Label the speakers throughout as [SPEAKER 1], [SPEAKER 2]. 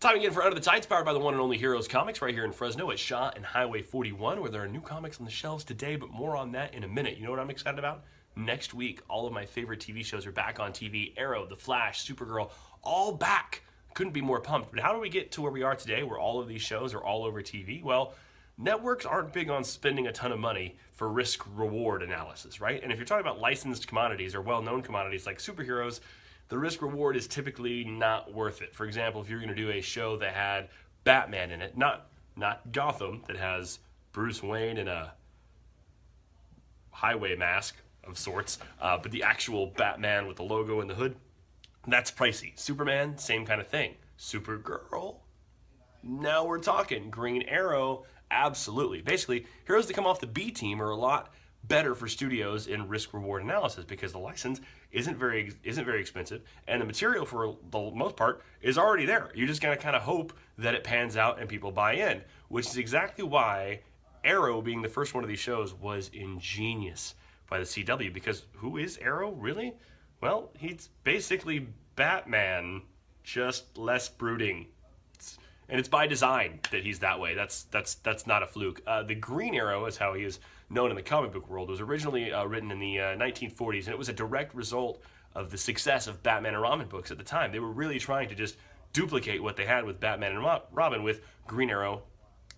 [SPEAKER 1] Time again for Under the Tights, powered by the one and only Heroes Comics, right here in Fresno at Shaw and Highway 41, where there are new comics on the shelves today, but more on that in a minute. You know what I'm excited about? Next week, all of my favorite TV shows are back on TV. Arrow, The Flash, Supergirl, all back. Couldn't be more pumped. But how do we get to where we are today, where all of these shows are all over TV? Well, networks aren't big on spending a ton of money for risk-reward analysis, right? And if you're talking about licensed commodities or well-known commodities like superheroes, the risk reward is typically not worth it. For example, if you're going to do a show that had Batman in it, not Gotham, that has Bruce Wayne in a highway mask of sorts, but the actual Batman with the logo and the hood, that's pricey. Superman, same kind of thing. Supergirl, now we're talking. Green Arrow, absolutely. Basically, heroes that come off the B team are a lot better for studios in risk-reward analysis because the license isn't very expensive, and the material for the most part is already there. You just gotta kind of hope that it pans out and people buy in, which is exactly why Arrow, being the first one of these shows, was ingenious by the CW. Because who is Arrow really? Well, he's basically Batman, just less brooding. And it's by design that he's that way. That's not a fluke. The Green Arrow, is how he is known in the comic book world, was originally written in the 1940s, and it was a direct result of the success of Batman and Robin books at the time. They were really trying to just duplicate what they had with Batman and Robin with Green Arrow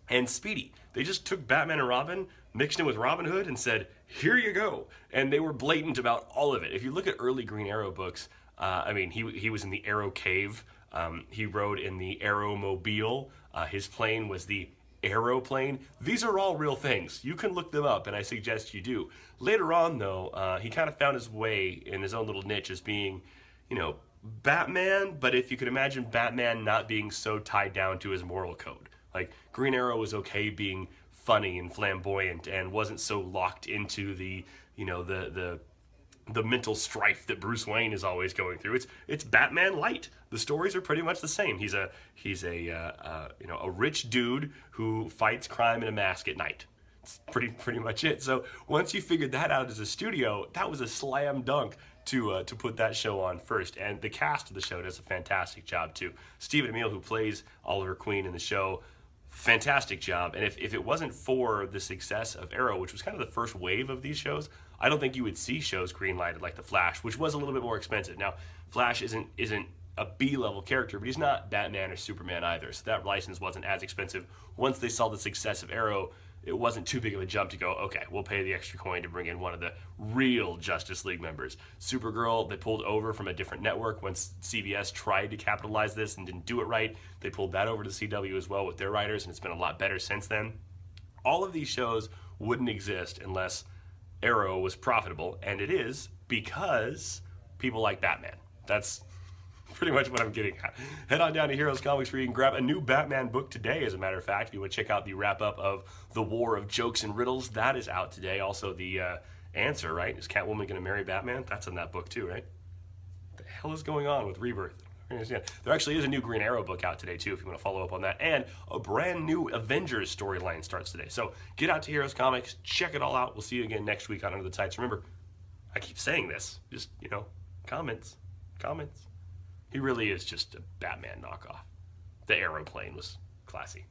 [SPEAKER 1] and Speedy. They just took Batman and Robin, mixed it with Robin Hood, and said, here you go. And they were blatant about all of it. If you look at early Green Arrow books, he was in the Arrow Cave. He rode in the Aeromobile. His plane was the Aeroplane. These are all real things. You can look them up, and I suggest you do. Later on, though, he kind of found his way in his own little niche as being, Batman, but if you could imagine Batman not being so tied down to his moral code. Like, Green Arrow was okay being funny and flamboyant and wasn't so locked into the mental strife that Bruce Wayne is always going through. It's Batman light. The stories are pretty much the same. He's a rich dude who fights crime in a mask at night. It's pretty much it. So once you figured that out as a studio, that was a slam dunk to put that show on first. And the cast of the show does a fantastic job too. Stephen Amell, who plays Oliver Queen in the show, fantastic job. And if it wasn't for the success of Arrow, which was kind of the first wave of these shows, I don't think you would see shows greenlighted like The Flash, which was a little bit more expensive. Now, Flash isn't a B-level character, but he's not Batman or Superman either, so that license wasn't as expensive. Once they saw the success of Arrow, it wasn't too big of a jump to go, okay, we'll pay the extra coin to bring in one of the real Justice League members. Supergirl, they pulled over from a different network. Once CBS tried to capitalize this and didn't do it right, they pulled that over to CW as well with their writers, and it's been a lot better since then. All of these shows wouldn't exist unless Arrow was profitable, and it is because people like Batman. That's pretty much what I'm getting at. Head on down to Heroes Comics where you can grab a new Batman book today, as a matter of fact. If you want to check out the wrap-up of The War of Jokes and Riddles, that is out today. Also, the answer, right? Is Catwoman going to marry Batman? That's in that book too, right? What the hell is going on with Rebirth? There actually is a new Green Arrow book out today too, if you want to follow up on that. And a brand new Avengers storyline starts today. So get out to Heroes Comics, check it all out. We'll see you again next week on Under the Tights. Remember, I keep saying this, just, comments. He really is just a Batman knockoff. The aeroplane was classy.